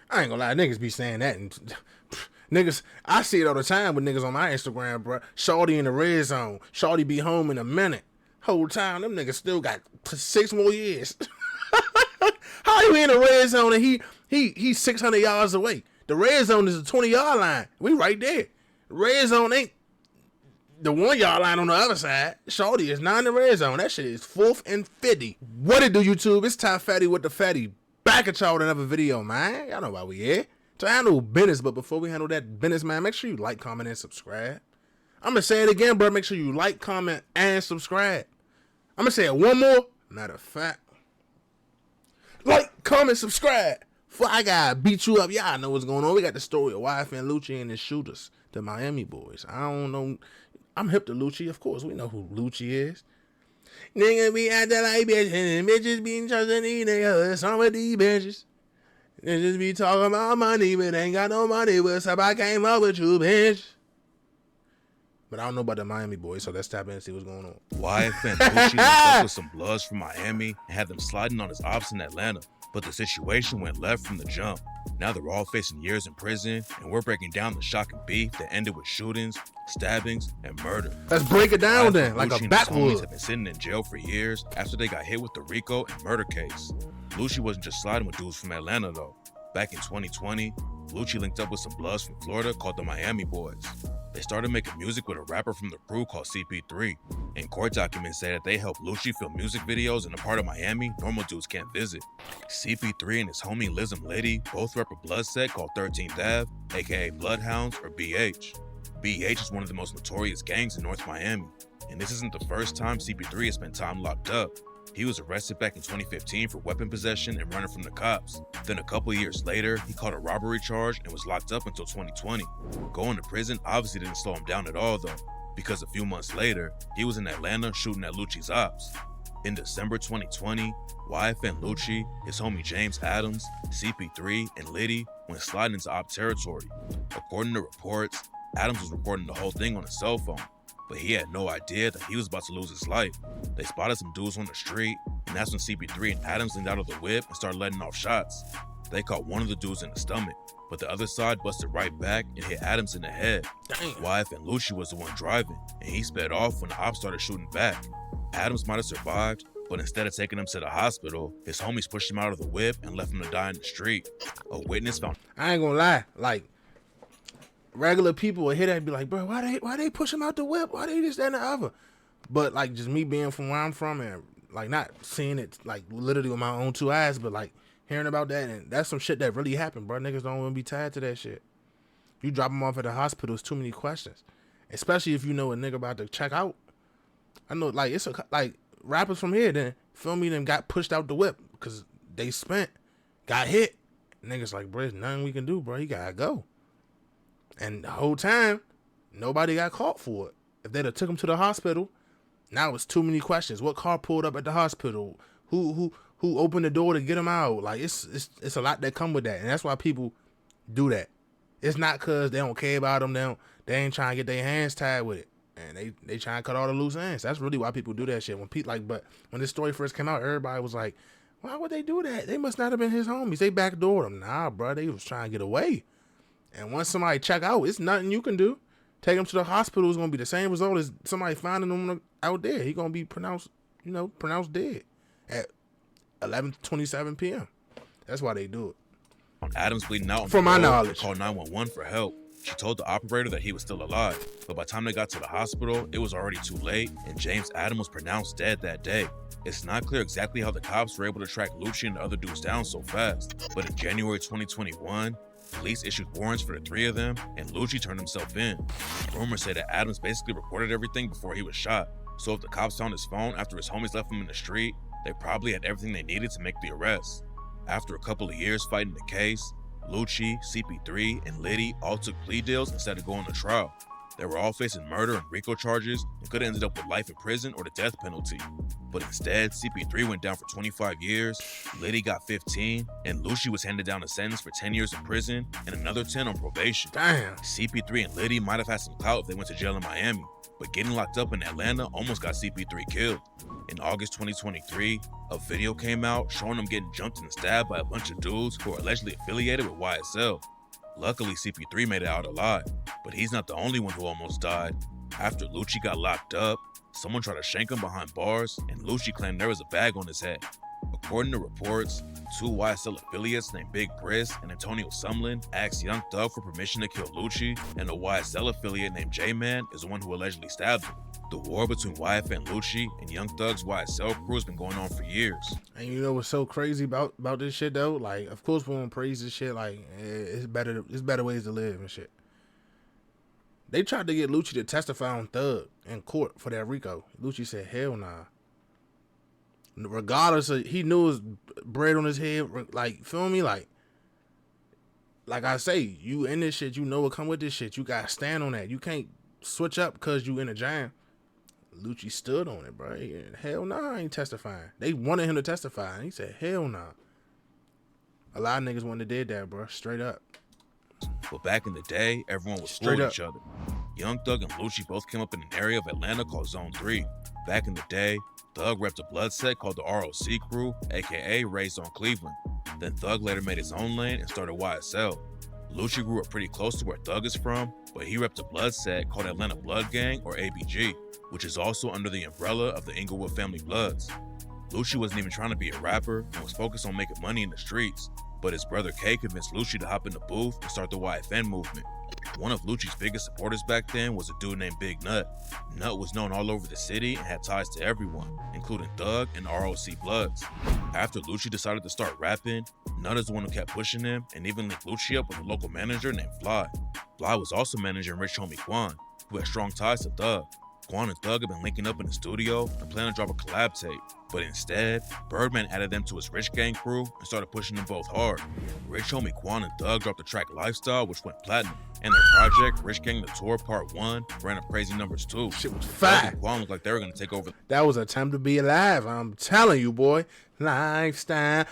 I ain't gonna lie, niggas be saying that. And niggas, I see it all the time with niggas on my Instagram, bro. Shorty in the red zone. Shorty be home in a minute. Whole time, them niggas still got 6 more years. How you in the red zone and he's 600 yards away? The red zone is a 20-yard line. We right there. The red zone ain't the 1-yard line on the other side. Shorty is not in the red zone. That shit is 4th and 50. What it do, YouTube? It's Ty Fatty with the Fatty. Back at y'all with another video, man. Y'all know why we here. To handle business, but before we handle that business, man, make sure you like, comment, and subscribe. I'm going to say it again, bro. Make sure you like, comment, and subscribe. I'm going to say it one more. Matter of fact. Like, comment, subscribe. Before I gotta beat you up, y'all know what's going on. We got the story of YFN Lucci and his shooters, the Miami boys. I don't know. I'm hip to Lucci, of course. We know who Lucci is. Nigga be acting like bitches, and bitches be trusting these niggas. Some of these bitches. They just be talking about money, but ain't got no money. What's up? I came up with you, bitch. But I don't know about the Miami boys, so let's tap in and see what's going on. YFN Lucci linked up with some bloods from Miami and had them sliding on his ops in Atlanta. But the situation went left from the jump. Now they're all facing years in prison, and we're breaking down the shocking beef that ended with shootings, stabbings, and murder. Let's break it down then, like Lucci a backwood. and his homies have been sitting in jail for years after they got hit with the RICO and murder case. Lucci wasn't just sliding with dudes from Atlanta though. Back in 2020, Lucci linked up with some bloods from Florida called the Miami Boys. They started making music with a rapper from the crew called CP3, and court documents say that they helped Lucci film music videos in a part of Miami normal dudes can't visit. CP3 and his homie Lizm Liddy both rep a blood set called 13th Ave, aka Bloodhounds or BH. BH is one of the most notorious gangs in North Miami, and this isn't the first time CP3 has spent time locked up. He was arrested back in 2015 for weapon possession and running from the cops. Then a couple years later, he caught a robbery charge and was locked up until 2020. Going to prison obviously didn't slow him down at all though, because a few months later, he was in Atlanta shooting at Lucci's ops. In December 2020, YFN Lucci, his homie James Adams, CP3, and Liddy went sliding into op territory. According to reports, Adams was recording the whole thing on his cell phone, but he had no idea that he was about to lose his life. They spotted some dudes on the street, and that's when CP3 and Adams leaned out of the whip and started letting off shots. They caught one of the dudes in the stomach, but the other side busted right back and hit Adams in the head. Damn. YFN Lucci was the one driving, and he sped off when the ops started shooting back. Adams might have survived, but instead of taking him to the hospital, his homies pushed him out of the whip and left him to die in the street. A witness found... I ain't gonna lie, like, regular people would hear that and be like, bro, why they push him out the whip? Why they this, that, and the other? But like, just me being from where I'm from and like not seeing it like literally with my own 2 eyes, but like hearing about that, and that's some shit that really happened, bro. Niggas don't want to be tied to that shit. You drop them off at the hospital, it's too many questions, especially if you know a nigga about to check out. I know, like, it's like rappers from here, then feel me, them got pushed out the whip because they got hit. Niggas like, bro, there's nothing we can do, bro. He gotta go. And the whole time, nobody got caught for it. If they'd have took him to the hospital, now it's too many questions. What car pulled up at the hospital? Who opened the door to get him out? Like, it's a lot that come with that, and that's why people do that. It's not cause they don't care about them. They ain't trying to get their hands tied with it, and they trying to cut all the loose ends. That's really why people do that shit. But when this story first came out, everybody was like, why would they do that? They must not have been his homies. They backdoored him. Nah, bro, they was trying to get away. And once somebody check out, it's nothing you can do. Take him to the hospital is gonna be the same result as somebody finding him out there. He gonna be pronounced dead at 11:27 p.m. That's why they do it. Adams bleeding out. From my knowledge, called 911 for help. She told the operator that he was still alive, but by the time they got to the hospital, it was already too late, and James Adams was pronounced dead that day. It's not clear exactly how the cops were able to track Lucci and the other dudes down so fast, but in January 2021. Police issued warrants for the 3 of them, and Lucci turned himself in. Rumors say that Adams basically recorded everything before he was shot, so if the cops found his phone after his homies left him in the street, they probably had everything they needed to make the arrest. After a couple of years fighting the case, Lucci, CP3, and Liddy all took plea deals instead of going to trial. They were all facing murder and RICO charges and could have ended up with life in prison or the death penalty. But instead, CP3 went down for 25 years, Liddy got 15, and Lucci was handed down a sentence for 10 years in prison and another 10 on probation. Damn. CP3 and Liddy might have had some clout if they went to jail in Miami, but getting locked up in Atlanta almost got CP3 killed. In August 2023, a video came out showing him getting jumped and stabbed by a bunch of dudes who are allegedly affiliated with YSL. Luckily, CP3 made it out alive, but he's not the only one who almost died. After Lucci got locked up, someone tried to shank him behind bars, and Lucci claimed there was a bag on his head. According to reports, two YSL affiliates named Big Briss and Antonio Sumlin asked Young Thug for permission to kill Lucci, and a YSL affiliate named J-Man is the one who allegedly stabbed him. The war between YFN Lucci and Young Thug's YSL crew has been going on for years. And you know what's so crazy about this shit though? Like, of course we want to praise this shit. Like, it's better ways to live and shit. They tried to get Lucci to testify on Thug in court for that Rico. Lucci said, hell nah. Regardless of, he knew his bread on his head, like, feel me? Like I say, you in this shit, you know what come with this shit. You gotta stand on that. You can't switch up because you in a jam. Lucci stood on it, bro. Hell nah, I ain't testifying. They wanted him to testify, and he said, hell nah. A lot of niggas wouldn't have did that, bro. Straight up. But back in the day, everyone was Straight fooling up. each other. Young Thug and Lucci both came up in an area of Atlanta called Zone 3. Back in the day, Thug repped a blood set called the ROC Crew, aka Raised on Cleveland. Then Thug later made his own lane and started YSL. Lucci grew up pretty close to where Thug is from, but he repped a blood set called Atlanta Blood Gang, or ABG, which is also under the umbrella of the Inglewood family Bloods. Lucci wasn't even trying to be a rapper and was focused on making money in the streets, but his brother K convinced Lucci to hop in the booth and start the YFN movement. One of Lucci's biggest supporters back then was a dude named Big Nut. Nut was known all over the city and had ties to everyone, including Thug and ROC Bloods. After Lucci decided to start rapping, Nut is the one who kept pushing him and even linked Lucci up with a local manager named Fly. Fly was also managing Rich Homie Quan, who had strong ties to Thug. Quan and Thug had been linking up in the studio and planning to drop a collab tape, but instead, Birdman added them to his Rich Gang crew and started pushing them both hard. Rich Homie Quan and Thug dropped the track Lifestyle, which went platinum, and their project, Rich Gang The Tour Part 1, ran up crazy numbers too. Shit was Thug fire. and Quan looked like they were gonna take over. That was a time to be alive. I'm telling you, boy. Lifestyle.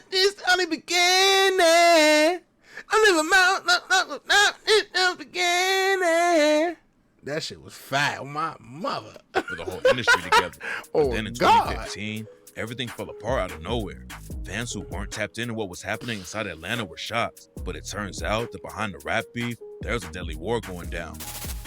This only beginning. I'm living my beginning. That shit was fire. My mother. For the whole industry together. But Oh, then in God. 2015, everything fell apart out of nowhere. Fans who weren't tapped into what was happening inside Atlanta were shocked, but it turns out that behind the rap beef, there was a deadly war going down.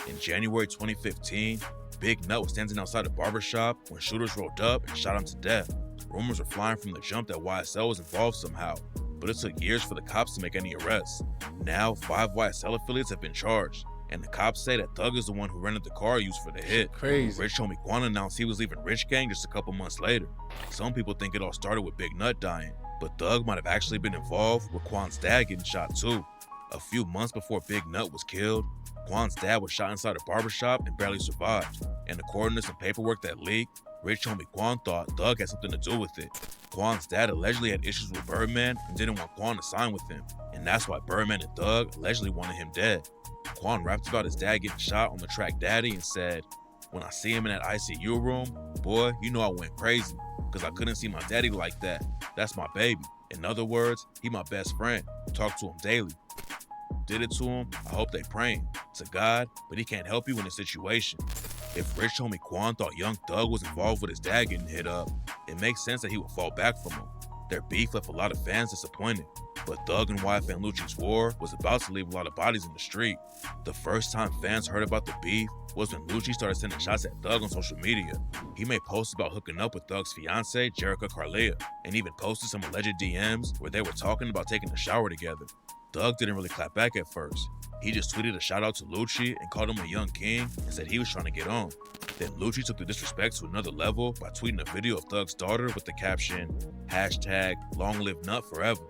In January 2015, Big Nut was standing outside a barbershop when shooters rolled up and shot him to death. Rumors were flying from the jump that YSL was involved somehow, but it took years for the cops to make any arrests. Now, 5 YSL affiliates have been charged, and the cops say that Thug is the one who rented the car used for the hit. Crazy. Rich Homie Quan announced he was leaving Rich Gang just a couple months later. Some people think it all started with Big Nut dying, but Thug might have actually been involved with Quan's dad getting shot too. A few months before Big Nut was killed, Quan's dad was shot inside a barbershop and barely survived. And according to some paperwork that leaked, Rich Homie Quan thought Thug had something to do with it. Quan's dad allegedly had issues with Birdman and didn't want Quan to sign with him, and that's why Birdman and Thug allegedly wanted him dead. Quan rapped about his dad getting shot on the track Daddy and said, "When I see him in that ICU room, boy, you know I went crazy, because I couldn't see my daddy like that. That's my baby. In other words, he my best friend. Talk to him daily. Did it to him, I hope they praying to God, but he can't help you in this situation." If Rich Homie Quan thought Young Thug was involved with his dad getting hit up, it makes sense that he would fall back from him. Their beef left a lot of fans disappointed, but Thug and YFN Lucci's war was about to leave a lot of bodies in the street. The first time fans heard about the beef was when Lucci started sending shots at Thug on social media. He made posts about hooking up with Thug's fiancée, Jerica Carlea, and even posted some alleged DMs where they were talking about taking a shower together. Thug didn't really clap back at first. He just tweeted a shout out to Lucci and called him a young king and said he was trying to get on. Then Lucci took the disrespect to another level by tweeting a video of Thug's daughter with the caption, #LongLiveNutForever.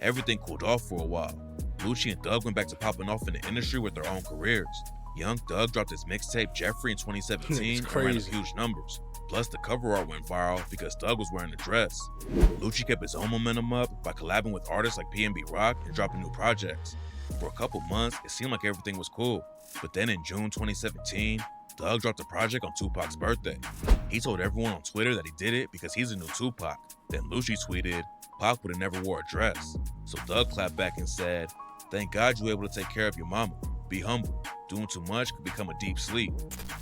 Everything cooled off for a while. Lucci and Thug went back to popping off in the industry with their own careers. Young Thug dropped his mixtape Jeffrey in 2017 and ran up huge numbers. Plus, the cover art went viral because Thug was wearing a dress. Lucci kept his own momentum up by collabing with artists like PNB Rock and dropping new projects. For a couple months, it seemed like everything was cool. But then in June 2017, Thug dropped a project on Tupac's birthday. He told everyone on Twitter that he did it because he's a new Tupac. Then Lucci tweeted, "Pac would have never wore a dress." So Thug clapped back and said, "Thank God you were able to take care of your mama. Be humble." Doing too much could become a deep sleep.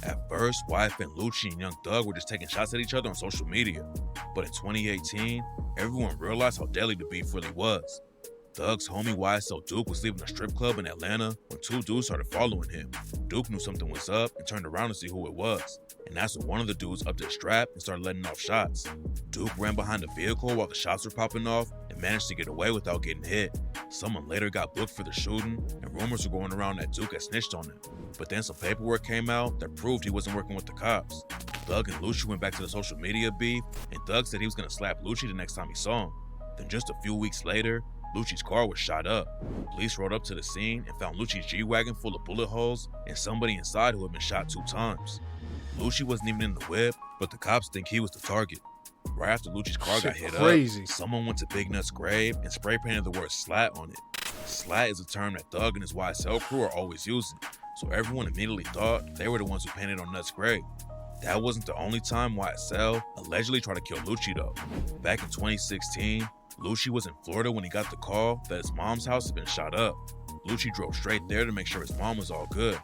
At first, YFN Lucci and Young Thug were just taking shots at each other on social media. But in 2018, everyone realized how deadly the beef really was. Thug's homie YSL Duke was leaving a strip club in Atlanta when two dudes started following him. Duke knew something was up and turned around to see who it was. And that's when one of the dudes upped his strap and started letting off shots. Duke ran behind the vehicle while the shots were popping off and managed to get away without getting hit. Someone later got booked for the shooting, and rumors were going around that Duke had snitched on him. But then some paperwork came out that proved he wasn't working with the cops. Thug and Lucci went back to the social media beef, and Thug said he was going to slap Lucci the next time he saw him. Then just a few weeks later, Lucci's car was shot up. Police rode up to the scene and found Lucci's G-Wagon full of bullet holes and somebody inside who had been shot 2 times. Lucci wasn't even in the whip, but the cops think he was the target. Right after Lucci's car got hit up, someone went to Big Nut's grave and spray painted the word SLAT on it. SLAT is a term that Thug and his YSL crew are always using, so everyone immediately thought they were the ones who painted on Nut's grave. That wasn't the only time YSL allegedly tried to kill Lucci though. Back in 2016, Lucci was in Florida when he got the call that his mom's house had been shot up. Lucci drove straight there to make sure his mom was all good.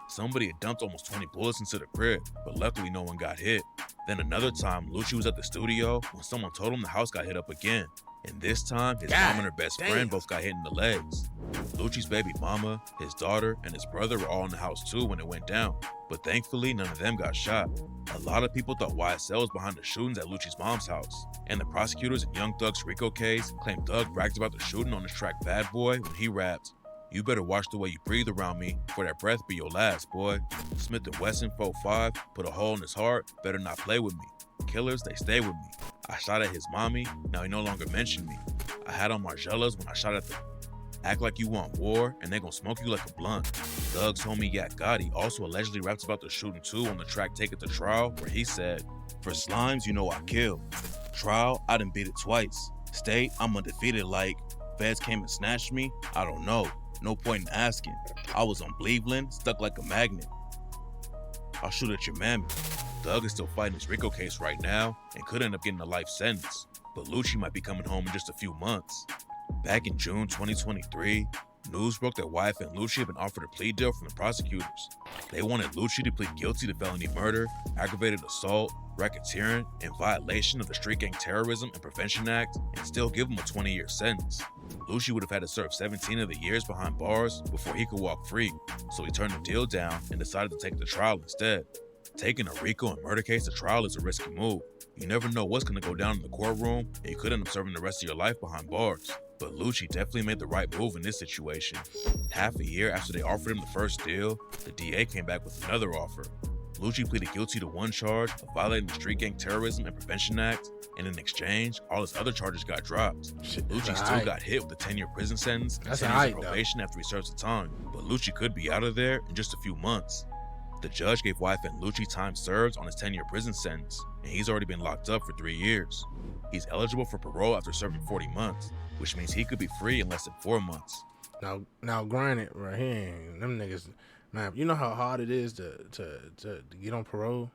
Somebody had dumped almost 20 bullets into the crib, but luckily no one got hit. Then another time, Lucci was at the studio when someone told him the house got hit up again. And this time, his mom and her best friend both got hit in the legs. Lucci's baby mama, his daughter, and his brother were all in the house too when it went down. But thankfully, none of them got shot. A lot of people thought YSL was behind the shootings at Lucci's mom's house. And the prosecutors in Young Thug's RICO case claimed Thug bragged about the shooting on his track Bad Boy when he rapped, "You better watch the way you breathe around me, for that breath be your last, boy. Smith & Wesson 4.5 put a hole in his heart, better not play with me. Killers, they stay with me. I shot at his mommy, now he no longer mentioned me. I had on Margellas when I shot at them. Act like you want war, and they gon' smoke you like a blunt." Thug's homie Yak Gotti also allegedly raps about the shooting too on the track Take It to Trial, where he said, "For slimes, you know I kill. Trial, I done beat it twice. State, I'm undefeated like. Feds came and snatched me, I don't know. No point in asking. I was on Cleveland, stuck like a magnet. I'll shoot at your mammy." Thug is still fighting his RICO case right now and could end up getting a life sentence, but Lucci might be coming home in just a few months. Back in June 2023, news broke that YFN Lucci had been offered a plea deal from the prosecutors. They wanted Lucci to plead guilty to felony murder, aggravated assault, racketeering, and violation of the Street Gang Terrorism and Prevention Act, and still give him a 20-year sentence. Lucci would have had to serve 17 of the years behind bars before he could walk free, so he turned the deal down and decided to take the trial instead. Taking a RICO and murder case to trial is a risky move. You never know what's going to go down in the courtroom, and you could end up serving the rest of your life behind bars. But Lucci definitely made the right move in this situation. Half a year after they offered him the first deal, the DA came back with another offer. Lucci pleaded guilty to one charge of violating the Street Gang Terrorism and Prevention Act, and in exchange, all his other charges got dropped. Lucci still got hit with a 10-year prison sentence and 10 years of probation after he serves the time, but Lucci could be out of there in just a few months. The judge gave YFN Lucci time served on his 10-year prison sentence, and he's already been locked up for 3 years. He's eligible for parole after serving 40 months, which means he could be free in less than 4 months. Now, granted, right here, them niggas, man, you know how hard it is to get on parole,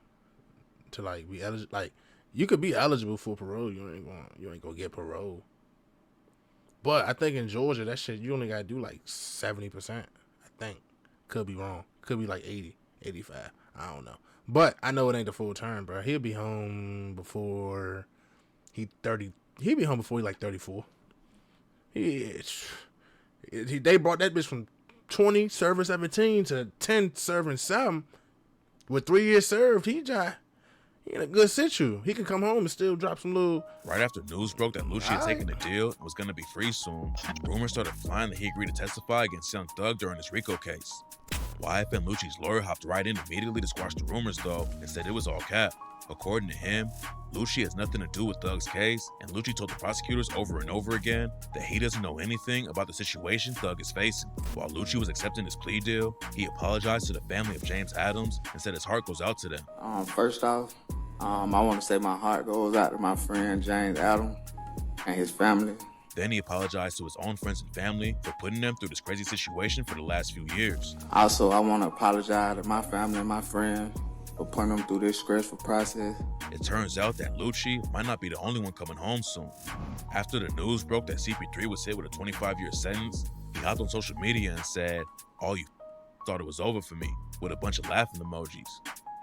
to like be eligible. Like, you could be eligible for parole, you ain't gonna get parole. But I think in Georgia, that shit you only gotta do like 70%. I think, could be wrong, could be like 80, 85. I don't know, but I know it ain't the full term, bro. He'll be home before he 30. He'll be home before he like 34. They brought that bitch from 20 serving 17 to 10 serving 7 with 3 years served. He in a good situ. He can come home and still drop some little. Right after news broke that Lucci had taken the deal and was going to be free soon, rumors started flying that he agreed to testify against Young Thug during his RICO case. YFN Lucci's lawyer hopped right in immediately to squash the rumors though and said it was all cap. According to him, Lucci has nothing to do with Thug's case, and Lucci told the prosecutors over and over again that he doesn't know anything about the situation Thug is facing. While Lucci was accepting his plea deal, he apologized to the family of James Adams and said his heart goes out to them. First off, I want to say my heart goes out to my friend James Adams and his family. Then he apologized to his own friends and family for putting them through this crazy situation for the last few years. Also, I want to apologize to my family and my friends for putting them through this stressful process. It turns out that Lucci might not be the only one coming home soon. After the news broke that CP3 was hit with a 25-year sentence, he hopped on social media and said, "All you thought it was over for me, with a bunch of laughing emojis.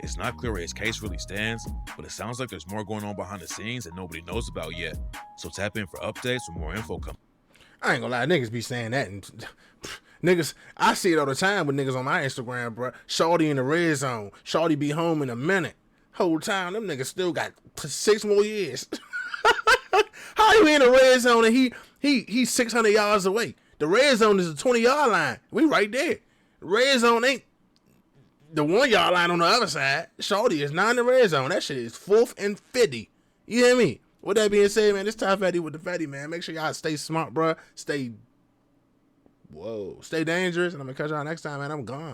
It's not clear where his case really stands, but it sounds like there's more going on behind the scenes that nobody knows about yet. So tap in for updates when more info comes. I ain't gonna lie, niggas be saying that, and niggas, I see it all the time with niggas on my Instagram, bro. Shorty in the red zone. Shorty be home in a minute. Whole time, them niggas still got 6 more years. How you in the red zone and he's 600 yards away? The red zone is a 20-yard line. We right there. Red zone ain't the 1-yard line on the other side. Shorty is not in the red zone. That shit is 4th and 50. You hear me? With that being said, man, this Top Fatty with the Fatty, man. Make sure y'all stay smart, bro. Stay dangerous. And I'm going to catch y'all next time, man. I'm gone.